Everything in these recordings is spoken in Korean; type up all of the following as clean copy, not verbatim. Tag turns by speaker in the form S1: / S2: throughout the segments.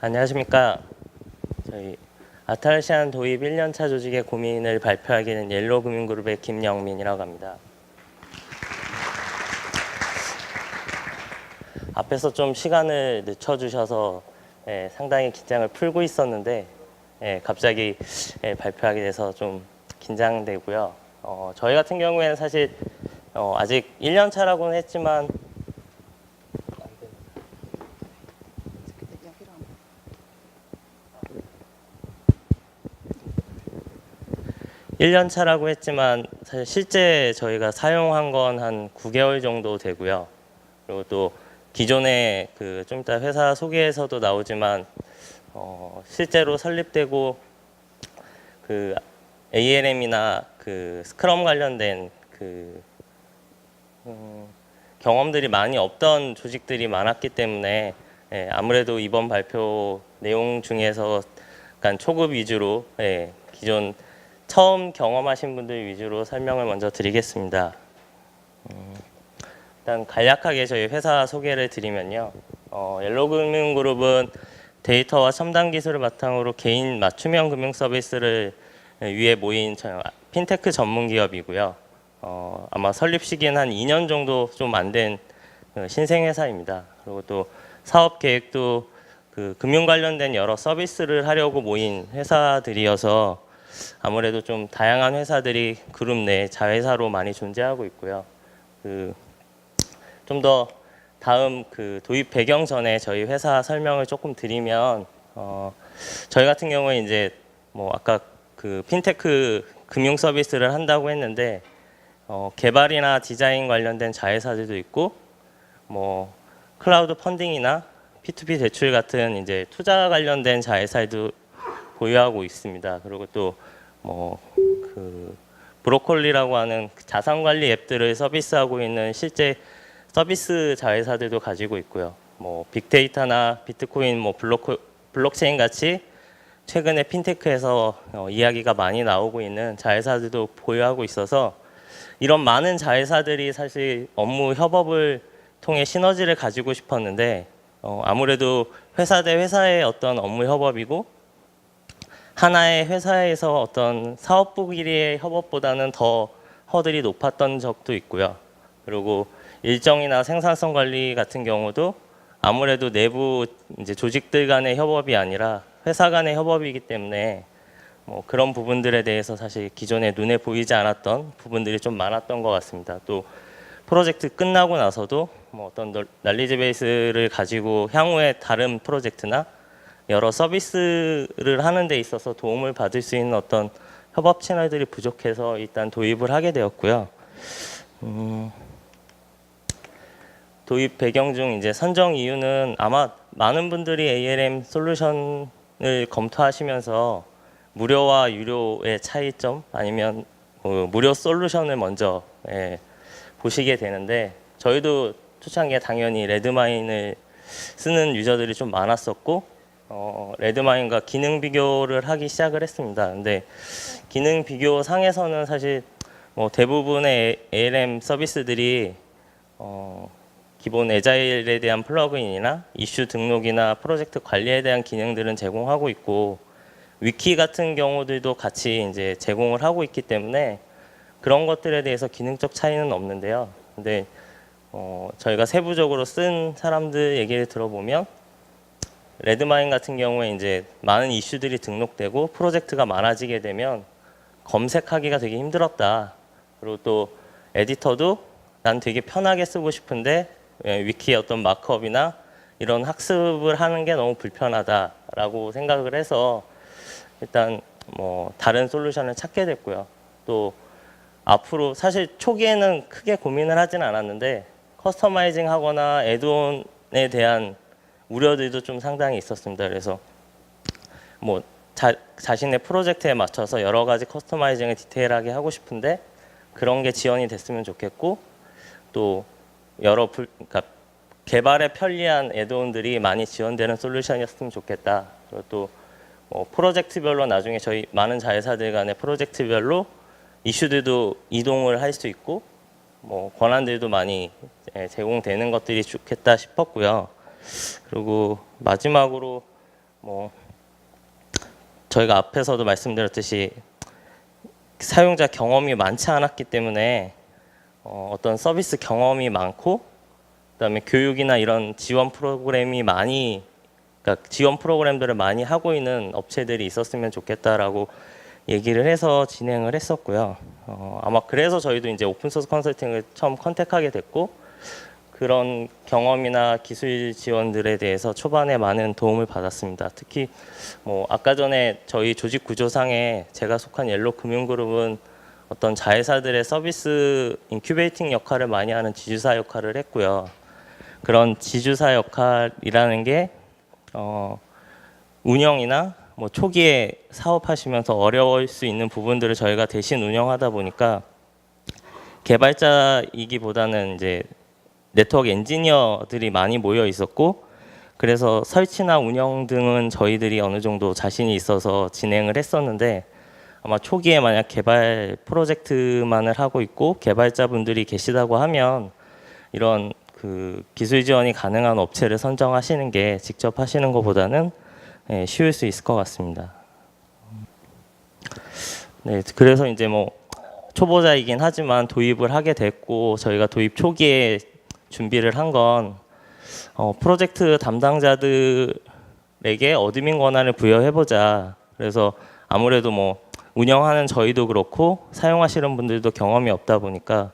S1: 안녕하십니까. 저희 아탈시안 도입 1년차 조직의 고민을 발표하게 된 옐로우금융그룹의 김영민이라고 합니다. 앞에서 좀 시간을 늦춰주셔서 상당히 긴장을 풀고 있었는데 갑자기 발표하게 돼서 좀 긴장되고요. 저희 같은 경우에는 사실 아직 1년차라고는 했지만 1년 차라고 했지만 사실 실제 저희가 사용한 건 한 9개월 정도 되고요. 그리고 또 기존에 좀 이따 회사 소개에서도 나오지만 실제로 설립되고 ALM이나 스크럼 관련된 경험들이 많이 없던 조직들이 많았기 때문에 아무래도 이번 발표 내용 중에서 약간 초급 위주로 기존 처음 경험하신 분들 위주로 설명을 먼저 드리겠습니다. 일단 간략하게 저희 회사 소개를 드리면요. 옐로우금융그룹은 데이터와 첨단 기술을 바탕으로 개인 맞춤형 금융 서비스를 위해 모인 핀테크 전문 기업이고요. 아마 설립 시기는 한 2년 정도 좀 안 된 신생 회사입니다. 그리고 또 사업 계획도 금융 관련된 여러 서비스를 하려고 모인 회사들이어서 아무래도 좀 다양한 회사들이 그룹 내 자회사로 많이 존재하고 있고요. 좀 더 다음 도입 배경 전에 저희 회사 설명을 조금 드리면 저희 같은 경우에 이제 아까 핀테크 금융 서비스를 한다고 했는데 개발이나 디자인 관련된 자회사들도 있고 클라우드 펀딩이나 P2P 대출 같은 이제 투자 관련된 자회사도 보유하고 있습니다. 그리고 또 브로콜리라고 하는 자산 관리 앱들을 서비스하고 있는 실제 서비스 자회사들도 가지고 있고요. 빅데이터나 비트코인, 블록체인 같이 최근에 핀테크에서 이야기가 많이 나오고 있는 자회사들도 보유하고 있어서 이런 많은 자회사들이 사실 업무 협업을 통해 시너지를 가지고 싶었는데 아무래도 회사 대 회사의 어떤 업무 협업이고 하나의 회사에서 어떤 사업부끼리의 협업보다는 더 허들이 높았던 적도 있고요. 그리고 일정이나 생산성 관리 같은 경우도 아무래도 내부 이제 조직들 간의 협업이 아니라 회사 간의 협업이기 때문에 그런 부분들에 대해서 사실 기존에 눈에 보이지 않았던 부분들이 좀 많았던 것 같습니다. 또 프로젝트 끝나고 나서도 어떤 날리지 베이스를 가지고 향후에 다른 프로젝트나 여러 서비스를 하는 데 있어서 도움을 받을 수 있는 어떤 협업 채널들이 부족해서 일단 도입을 하게 되었고요. 도입 배경 중 이제 선정 이유는 아마 많은 분들이 ALM 솔루션을 검토하시면서 무료와 유료의 차이점 아니면 무료 솔루션을 먼저 보시게 되는데 저희도 초창기에 당연히 레드마인을 쓰는 유저들이 좀 많았었고 레드마인과 기능 비교를 하기 시작을 했습니다. 근데 기능 비교 상에서는 사실 대부분의 ALM 서비스들이 기본 애자일에 대한 플러그인이나 이슈 등록이나 프로젝트 관리에 대한 기능들은 제공하고 있고 위키 같은 경우들도 같이 이제 제공을 하고 있기 때문에 그런 것들에 대해서 기능적 차이는 없는데요. 근데 저희가 세부적으로 쓴 사람들 얘기를 들어보면 레드마인 같은 경우에 이제 많은 이슈들이 등록되고 프로젝트가 많아지게 되면 검색하기가 되게 힘들었다. 그리고 또 에디터도 난 되게 편하게 쓰고 싶은데 위키의 어떤 마크업이나 이런 학습을 하는 게 너무 불편하다라고 생각을 해서 일단 다른 솔루션을 찾게 됐고요. 또 앞으로 사실 초기에는 크게 고민을 하진 않았는데 커스터마이징 하거나 애드온에 대한 우려들도 좀 상당히 있었습니다. 그래서 자신의 프로젝트에 맞춰서 여러 가지 커스터마이징을 디테일하게 하고 싶은데 그런 게 지원이 됐으면 좋겠고 또 그러니까 개발에 편리한 애드온들이 많이 지원되는 솔루션이었으면 좋겠다. 그리고 또 프로젝트별로 나중에 저희 많은 자회사들 간의 프로젝트별로 이슈들도 이동을 할 수 있고 권한들도 많이 제공되는 것들이 좋겠다 싶었고요. 그리고 마지막으로 뭐 저희가 앞에서도 말씀드렸듯이 사용자 경험이 많지 않았기 때문에 어떤 서비스 경험이 많고 그다음에 교육이나 이런 지원 프로그램이 그러니까 지원 프로그램들을 많이 하고 있는 업체들이 있었으면 좋겠다라고 얘기를 해서 진행을 했었고요. 아마 그래서 저희도 이제 오픈소스 컨설팅을 처음 컨택하게 됐고 그런 경험이나 기술 지원들에 대해서 초반에 많은 도움을 받았습니다. 특히 뭐 아까 전에 저희 조직 구조상에 제가 속한 옐로 금융그룹은 어떤 자회사들의 서비스 인큐베이팅 역할을 많이 하는 지주사 역할을 했고요. 그런 지주사 역할이라는 게 운영이나 뭐 초기에 사업하시면서 어려울 수 있는 부분들을 저희가 대신 운영하다 보니까 개발자이기보다는 이제 네트워크 엔지니어들이 많이 모여 있었고 그래서 설치나 운영 등은 저희들이 어느 정도 자신이 있어서 진행을 했었는데 아마 초기에 만약 개발 프로젝트만을 하고 있고 개발자분들이 계시다고 하면 이런 그 기술 지원이 가능한 업체를 선정하시는 게 직접 하시는 것보다는 쉬울 수 있을 것 같습니다. 네, 그래서 이제 뭐 초보자이긴 하지만 도입을 하게 됐고 저희가 도입 초기에 준비를 한 건 프로젝트 담당자들에게 어드민 권한을 부여해보자. 그래서 아무래도 뭐 운영하는 저희도 그렇고 사용하시는 분들도 경험이 없다 보니까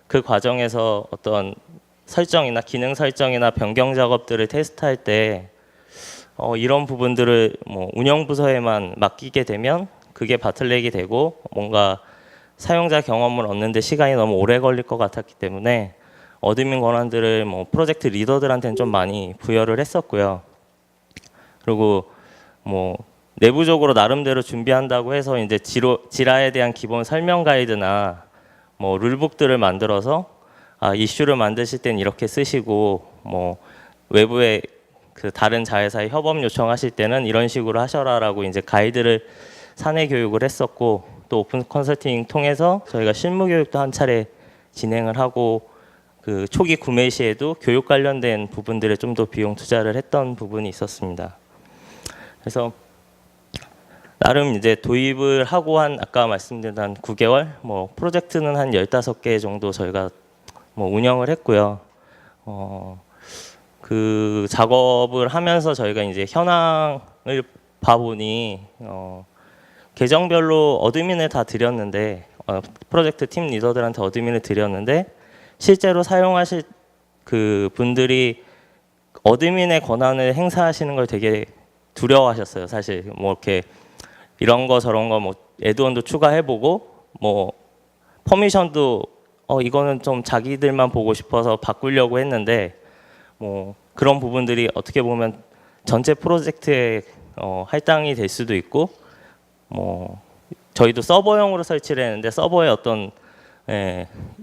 S1: 그 과정에서 어떤 설정이나 기능 설정이나 변경 작업들을 테스트할 때 이런 부분들을 뭐 운영 부서에만 맡기게 되면 그게 바틀렉이 되고 뭔가 사용자 경험을 얻는데 시간이 너무 오래 걸릴 것 같았기 때문에 어드민 권한들을 뭐 프로젝트 리더들한테는 좀 많이 부여를 했었고요. 그리고 뭐 내부적으로 나름대로 준비한다고 해서 이제 지라에 대한 기본 설명 가이드나 뭐 룰북들을 만들어서 이슈를 만드실 땐 이렇게 쓰시고 뭐 외부에 그 다른 자회사에 협업 요청하실 때는 이런 식으로 하셔라라고 이제 가이드를 사내 교육을 했었고 또 오픈 컨설팅 통해서 저희가 실무 교육도 한 차례 진행을 하고 그 초기 구매 시에도 교육 관련된 부분들에 좀 더 비용 투자를 했던 부분이 있었습니다. 그래서 나름 이제 도입을 하고 한 아까 말씀드린 한 9개월, 뭐 프로젝트는 한 15개 정도 저희가 뭐 운영을 했고요. 그 작업을 하면서 저희가 이제 현황을 봐보니 계정별로 어드민을 다 드렸는데 프로젝트 팀 리더들한테 어드민을 드렸는데 실제로 사용하실 그 분들이 어드민의 권한을 행사하시는 걸 되게 두려워하셨어요. 사실 뭐 이렇게 이런 거 저런 거 뭐 애드온도 추가해보고 뭐 퍼미션도 이거는 좀 자기들만 보고 싶어서 바꾸려고 했는데 뭐 그런 부분들이 어떻게 보면 전체 프로젝트에 할당이 될 수도 있고 뭐 저희도 서버용으로 설치를 했는데 서버에 어떤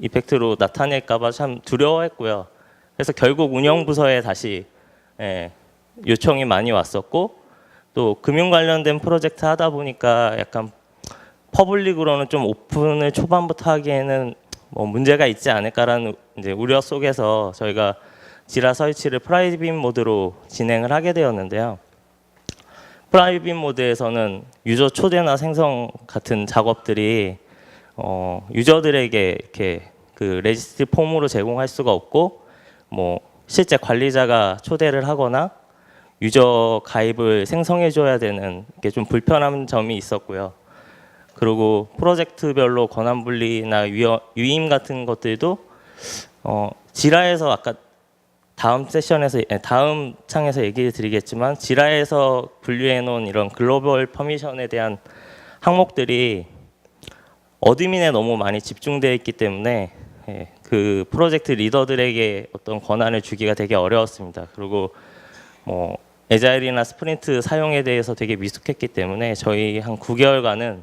S1: 이펙트로 나타낼까봐 참 두려워했고요. 그래서 결국 운영부서에 다시 요청이 많이 왔었고 또 금융 관련된 프로젝트 하다 보니까 약간 퍼블릭으로는 좀 오픈을 초반부터 하기에는 뭐 문제가 있지 않을까라는 이제 우려 속에서 저희가 지라 설치를 프라이빗 모드로 진행을 하게 되었는데요. 프라이빗 모드에서는 유저 초대나 생성 같은 작업들이 유저들에게 이렇게 그 레지스트 폼으로 제공할 수가 없고 뭐 실제 관리자가 초대를 하거나 유저 가입을 생성해 줘야 되는 게 좀 불편한 점이 있었고요. 그리고 프로젝트별로 권한 분리나 위임 같은 것들도 지라에서 아까 다음 세션에서 다음 창에서 얘기를 드리겠지만 지라에서 분류해 놓은 이런 글로벌 퍼미션에 대한 항목들이 어드민에 너무 많이 집중되어 있기 때문에 그 프로젝트 리더들에게 어떤 권한을 주기가 되게 어려웠습니다. 그리고 뭐 에자일이나 스프린트 사용에 대해서 되게 미숙했기 때문에 저희 한 9개월간은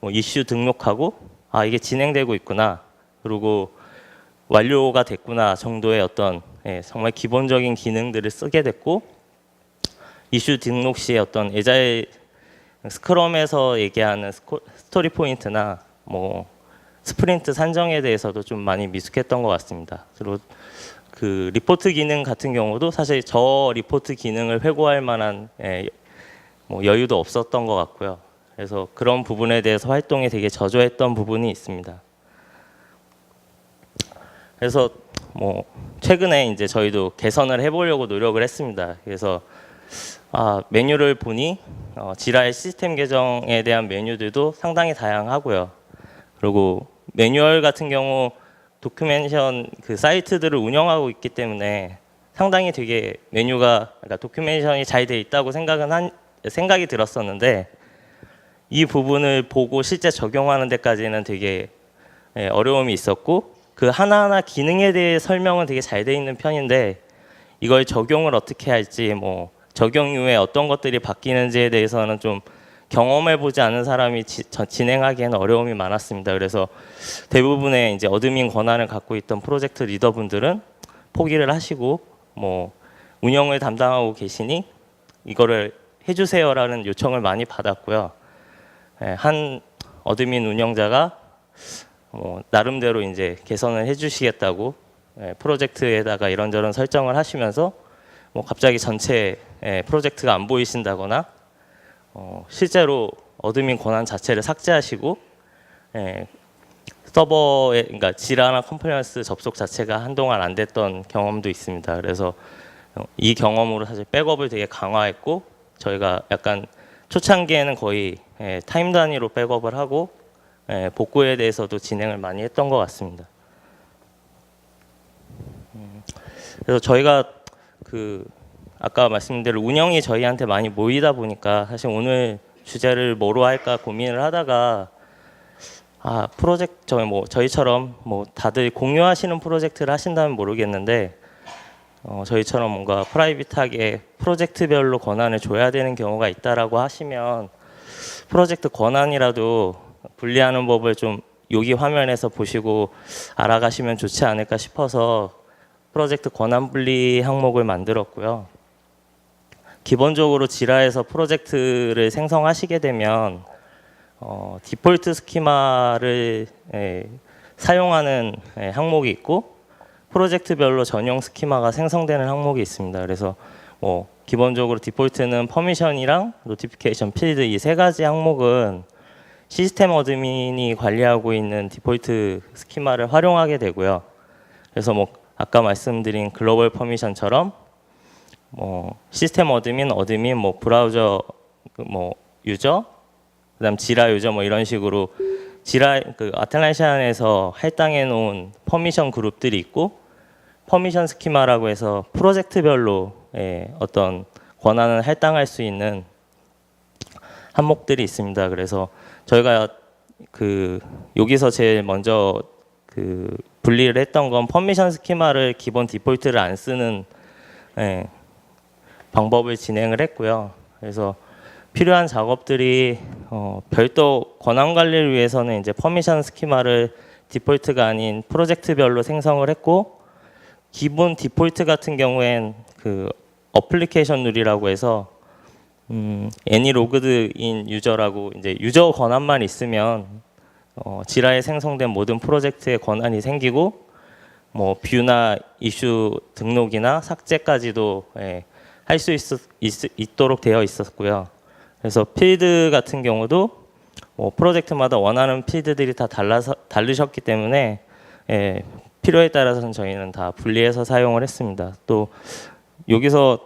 S1: 뭐 이슈 등록하고 이게 진행되고 있구나 그리고 완료가 됐구나 정도의 어떤 정말 기본적인 기능들을 쓰게 됐고 이슈 등록 시에 어떤 에자일 스크럼에서 얘기하는 스토리 포인트나 뭐 스프린트 산정에 대해서도 좀 많이 미숙했던 것 같습니다. 그리고 그 리포트 기능 같은 경우도 사실 저 리포트 기능을 회고할 만한 뭐 여유도 없었던 것 같고요. 그래서 그런 부분에 대해서 활동이 되게 저조했던 부분이 있습니다. 그래서 뭐 최근에 이제 저희도 개선을 해보려고 노력을 했습니다. 그래서 메뉴를 보니 지라의 시스템 계정에 대한 메뉴들도 상당히 다양하고요. 그리고 매뉴얼 같은 경우 도큐멘션 그 사이트들을 운영하고 있기 때문에 상당히 되게 메뉴가 그러니까 도큐멘션이 잘 돼 있다고 생각이 들었었는데 이 부분을 보고 실제 적용하는 데까지는 되게 어려움이 있었고 그 하나하나 기능에 대해 설명은 되게 잘 돼 있는 편인데 이걸 적용을 어떻게 할지 뭐 적용 이후에 어떤 것들이 바뀌는지에 대해서는 좀 경험해 보지 않은 사람이 진행하기에는 어려움이 많았습니다. 그래서 대부분의 이제 어드민 권한을 갖고 있던 프로젝트 리더분들은 포기를 하시고 뭐 운영을 담당하고 계시니 이거를 해주세요라는 요청을 많이 받았고요. 한 어드민 운영자가 나름대로 이제 개선을 해주시겠다고 프로젝트에다가 이런저런 설정을 하시면서 뭐 갑자기 전체 프로젝트가 안 보이신다거나 실제로 어드민 권한 자체를 삭제하시고 서버에 그러니까 지라나 컴플라이언스 접속 자체가 한동안 안 됐던 경험도 있습니다. 그래서 이 경험으로 사실 백업을 되게 강화했고 저희가 약간 초창기에는 거의 타임 단위로 백업을 하고 복구에 대해서도 진행을 많이 했던 것 같습니다. 그래서 저희가 아까 말씀드린 대로 운영이 저희한테 많이 모이다 보니까 사실 오늘 주제를 뭐로 할까 고민을 하다가 프로젝트 저희처럼 뭐 다들 공유하시는 프로젝트를 하신다면 모르겠는데 저희처럼 뭔가 프라이빗하게 프로젝트별로 권한을 줘야 되는 경우가 있다라고 하시면 프로젝트 권한이라도 분리하는 법을 좀 여기 화면에서 보시고 알아가시면 좋지 않을까 싶어서 프로젝트 권한 분리 항목을 만들었고요. 기본적으로 지라에서 프로젝트를 생성하시게 되면 디폴트 스키마를 사용하는 항목이 있고 프로젝트별로 전용 스키마가 생성되는 항목이 있습니다. 그래서 뭐 기본적으로 디폴트는 퍼미션이랑 노티피케이션 필드 이 세 가지 항목은 시스템 어드민이 관리하고 있는 디폴트 스키마를 활용하게 되고요. 그래서 뭐 아까 말씀드린 글로벌 퍼미션처럼 뭐 시스템 어드민, 뭐 브라우저 뭐 유저, 그다음 지라 유저 뭐 이런 식으로 지라 아틀란티안에서 할당해 놓은 퍼미션 그룹들이 있고 퍼미션 스키마라고 해서 프로젝트별로 어떤 권한을 할당할 수 있는 항목들이 있습니다. 그래서 저희가 여기서 제일 먼저 분리를 했던 건 퍼미션 스키마를 기본 디폴트를 안 쓰는 방법을 진행을 했고요. 그래서 필요한 작업들이 별도 권한 관리를 위해서는 이제 퍼미션 스키마를 디폴트가 아닌 프로젝트별로 생성을 했고 기본 디폴트 같은 경우엔 어플리케이션 룰이라고 해서 any logged in 유저라고 이제 유저 권한만 있으면 지라에 생성된 모든 프로젝트의 권한이 생기고 뭐 뷰나 이슈 등록이나 삭제까지도 할 수 있도록 되어 있었고요. 그래서 필드 같은 경우도 프로젝트마다 원하는 필드들이 다 다르셨기 때문에 필요에 따라서는 저희는 다 분리해서 사용을 했습니다. 또 여기서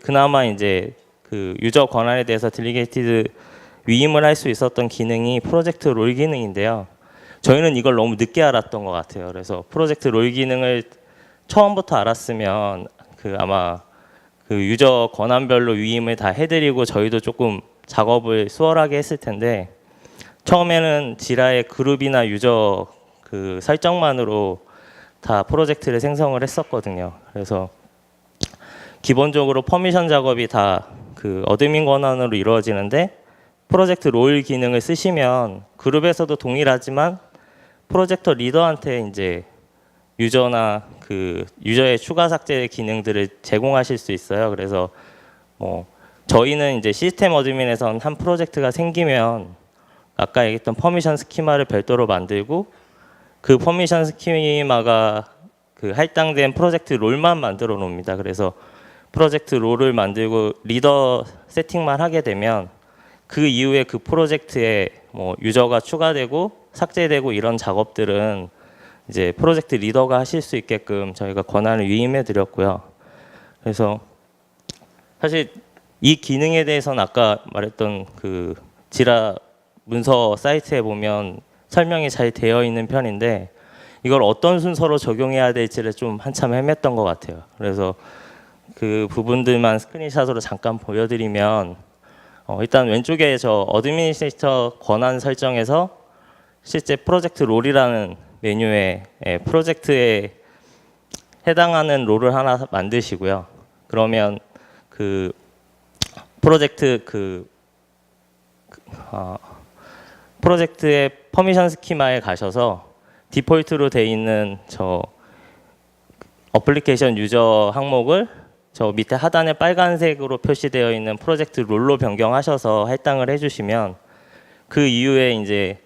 S1: 그나마 이제 유저 권한에 대해서 딜리게이티드 위임을 할 수 있었던 기능이 프로젝트 롤 기능인데요. 저희는 이걸 너무 늦게 알았던 것 같아요. 그래서 프로젝트 롤 기능을 처음부터 알았으면 아마 유저 권한별로 위임을 다 해드리고 저희도 조금 작업을 수월하게 했을 텐데 처음에는 지라의 그룹이나 유저 설정만으로 다 프로젝트를 생성을 했었거든요. 그래서 기본적으로 퍼미션 작업이 다 어드민 권한으로 이루어지는데 프로젝트 롤 기능을 쓰시면 그룹에서도 동일하지만 프로젝터 리더한테 이제 유저나 유저의 추가 삭제 기능들을 제공하실 수 있어요. 그래서 저희는 이제 시스템 어드민에선 한 프로젝트가 생기면 아까 얘기했던 퍼미션 스키마를 별도로 만들고 그 퍼미션 스키마가 할당된 프로젝트 롤만 만들어 놓습니다. 그래서 프로젝트 롤을 만들고 리더 세팅만 하게 되면 그 이후에 그 프로젝트에 뭐 유저가 추가되고 삭제되고 이런 작업들은 이제 프로젝트 리더가 하실 수 있게끔 저희가 권한을 위임해 드렸고요. 그래서 사실 이 기능에 대해서는 아까 말했던 그 지라 문서 사이트에 보면 설명이 잘 되어 있는 편인데 이걸 어떤 순서로 적용해야 될지를 좀 한참 헤맸던 것 같아요. 그래서 그 부분들만 스크린샷으로 잠깐 보여드리면 일단 왼쪽에 저 어드미니스트레이터 권한 설정에서 실제 프로젝트 롤이라는 메뉴에 프로젝트에 해당하는 롤을 하나 만드시고요. 그러면 그 프로젝트 프로젝트의 퍼미션 스키마에 가셔서 디폴트로 돼 있는 저 어플리케이션 유저 항목을 저 밑에 하단에 빨간색으로 표시되어 있는 프로젝트 롤로 변경하셔서 할당을 해주시면 그 이후에 이제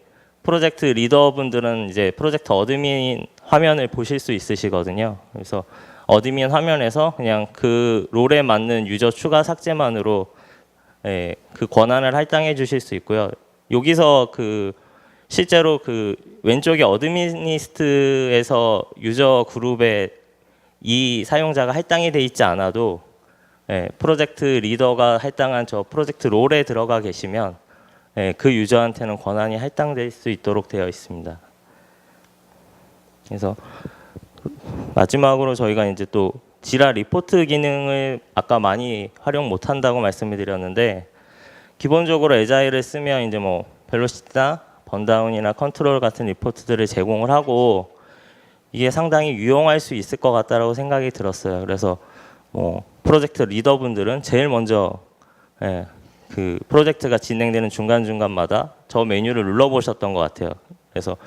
S1: 프로젝트 리더분들은 이제 프로젝트 어드민 화면을 보실 수 있으시거든요. 그래서 어드민 화면에서 그냥 그 롤에 맞는 유저 추가 삭제만으로 그 권한을 할당해 주실 수 있고요. 여기서 그 실제로 그 왼쪽에 어드미니스트에서 유저 그룹에 이 사용자가 할당이 돼 있지 않아도 프로젝트 리더가 할당한 저 프로젝트 롤에 들어가 계시면 그 유저한테는 권한이 할당될 수 있도록 되어 있습니다. 그래서 마지막으로 저희가 이제 또 지라 리포트 기능을 아까 많이 활용 못 한다고 말씀을 드렸는데 기본적으로 에자일을 쓰면 이제 뭐 벨로시티나 번다운이나 컨트롤 같은 리포트들을 제공을 하고 이게 상당히 유용할 수 있을 것 같다라고 생각이 들었어요. 그래서 뭐 프로젝트 리더분들은 제일 먼저 그 프로젝트가 진행되는 중간중간마다 저 메뉴를 눌러보셨던 것 같아요. 그래서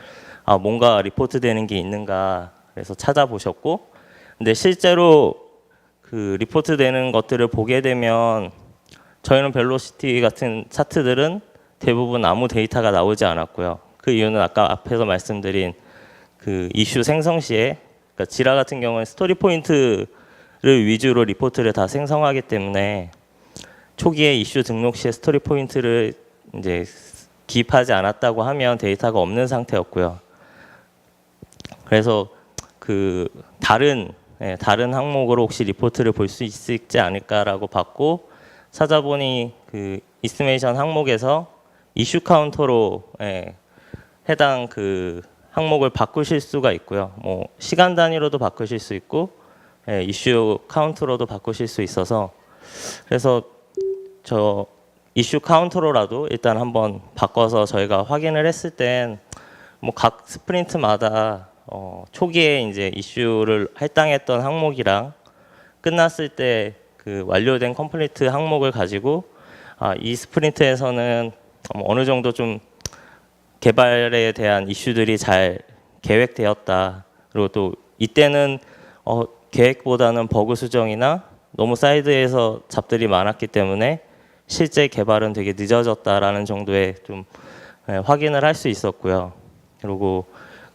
S1: 뭔가 리포트 되는 게 있는가 그래서 찾아보셨고 근데 실제로 그 리포트 되는 것들을 보게 되면 저희는 벨로시티 같은 차트들은 대부분 아무 데이터가 나오지 않았고요. 그 이유는 아까 앞에서 말씀드린 그 이슈 생성 시에 그러니까 지라 같은 경우는 스토리 포인트를 위주로 리포트를 다 생성하기 때문에 초기에 이슈 등록 시에 스토리 포인트를 이제 기입하지 않았다고 하면 데이터가 없는 상태였고요. 그래서 그 다른 항목으로 혹시 리포트를 볼 수 있지 않을까라고 봤고 찾아보니 그 이스티메이션 항목에서 이슈 카운터로 해당 그 항목을 바꾸실 수가 있고요. 뭐 시간 단위로도 바꾸실 수 있고 이슈 카운트로도 바꾸실 수 있어서 그래서 저 이슈 카운트로라도 일단 한번 바꿔서 저희가 확인을 했을 땐 뭐 각 스프린트마다 초기에 이제 이슈를 할당했던 항목이랑 끝났을 때 그 완료된 컴플리트 항목을 가지고 이 스프린트에서는 어느 정도 좀 개발에 대한 이슈들이 잘 계획되었다. 그리고 또 이때는 계획보다는 버그 수정이나 너무 사이드에서 잡들이 많았기 때문에 실제 개발은 되게 늦어졌다라는 정도의 좀 확인을 할 수 있었고요. 그리고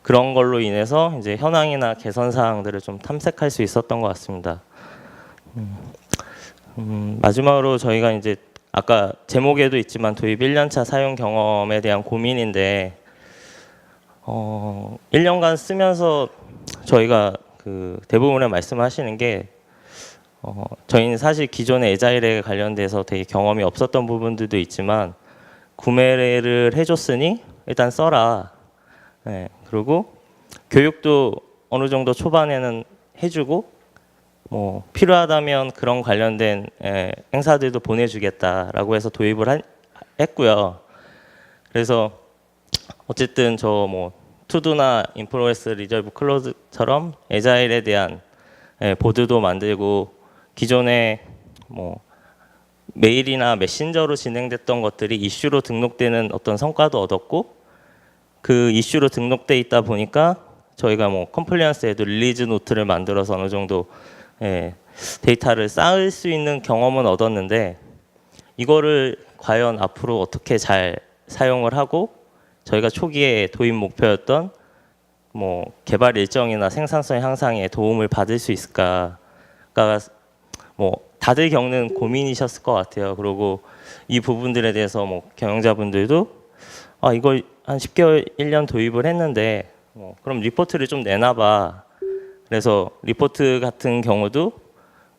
S1: 그런 걸로 인해서 이제 현황이나 개선 사항들을 좀 탐색할 수 있었던 것 같습니다. 마지막으로 저희가 이제 아까 제목에도 있지만 도입 1년차 사용 경험에 대한 고민인데 1년간 쓰면서 저희가 그 대부분의 말씀하시는 게 저희는 사실 기존의 에자일에 관련돼서 되게 경험이 없었던 부분들도 있지만 구매를 해줬으니 일단 써라. 그리고 교육도 어느 정도 초반에는 해주고 뭐 필요하다면 그런 관련된 행사들도 보내주겠다라고 해서 도입을 했고요. 그래서 어쨌든 저 뭐 투두나 인프로에스 리저브 클로즈처럼 에자일에 대한 보드도 만들고 기존에 뭐 메일이나 메신저로 진행됐던 것들이 이슈로 등록되는 어떤 성과도 얻었고 그 이슈로 등록돼 있다 보니까 저희가 뭐 컴플리언스에도 릴리즈 노트를 만들어서 어느 정도 데이터를 쌓을 수 있는 경험은 얻었는데 이거를 과연 앞으로 어떻게 잘 사용을 하고 저희가 초기에 도입 목표였던 뭐 개발 일정이나 생산성 향상에 도움을 받을 수 있을까가 뭐 다들 겪는 고민이셨을 것 같아요. 그리고 이 부분들에 대해서 뭐 경영자분들도 이걸 한 10개월, 1년 도입을 했는데 그럼 리포트를 좀 내놔봐. 그래서 리포트 같은 경우도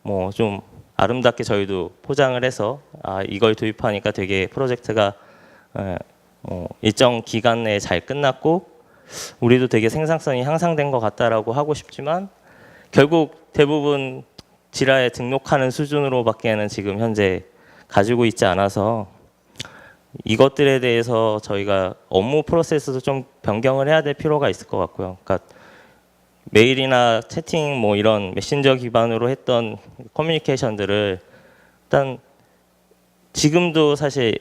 S1: 뭐 좀 아름답게 저희도 포장을 해서 이걸 도입하니까 되게 프로젝트가 일정 기간 내에 잘 끝났고 우리도 되게 생산성이 향상된 것 같다라고 하고 싶지만 결국 대부분 지라에 등록하는 수준으로밖에는 지금 현재 가지고 있지 않아서 이것들에 대해서 저희가 업무 프로세스도 좀 변경을 해야 될 필요가 있을 것 같고요. 그러니까 메일이나 채팅 뭐 이런 메신저 기반으로 했던 커뮤니케이션들을 일단 지금도 사실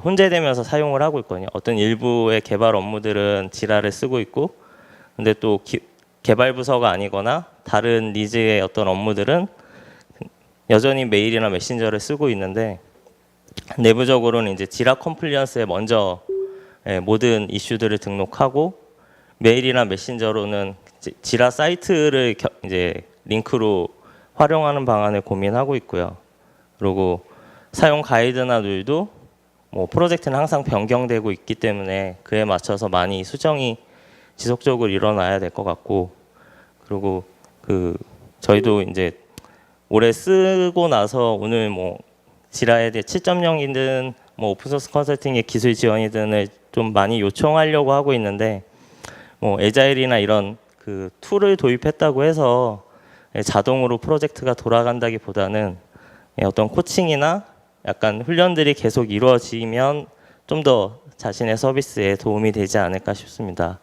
S1: 혼재되면서 사용을 하고 있거든요. 어떤 일부의 개발 업무들은 지라를 쓰고 있고 근데 또 개발 부서가 아니거나 다른 니즈의 어떤 업무들은 여전히 메일이나 메신저를 쓰고 있는데 내부적으로는 이제 지라 컴플리언스에 먼저 모든 이슈들을 등록하고 메일이나 메신저로는 지라 사이트를 이제 링크로 활용하는 방안을 고민하고 있고요. 그리고 사용 가이드나 룰도 뭐 프로젝트는 항상 변경되고 있기 때문에 그에 맞춰서 많이 수정이 지속적으로 일어나야 될 것 같고 그리고 저희도 이제 올해 쓰고 나서 오늘 뭐 지라에 대해 7.0이든 뭐 오픈소스 컨설팅의 기술 지원이든을 좀 많이 요청하려고 하고 있는데 뭐 에자일이나 이런 툴을 도입했다고 해서 자동으로 프로젝트가 돌아간다기보다는 어떤 코칭이나 약간 훈련들이 계속 이루어지면 좀 더 자신의 서비스에 도움이 되지 않을까 싶습니다.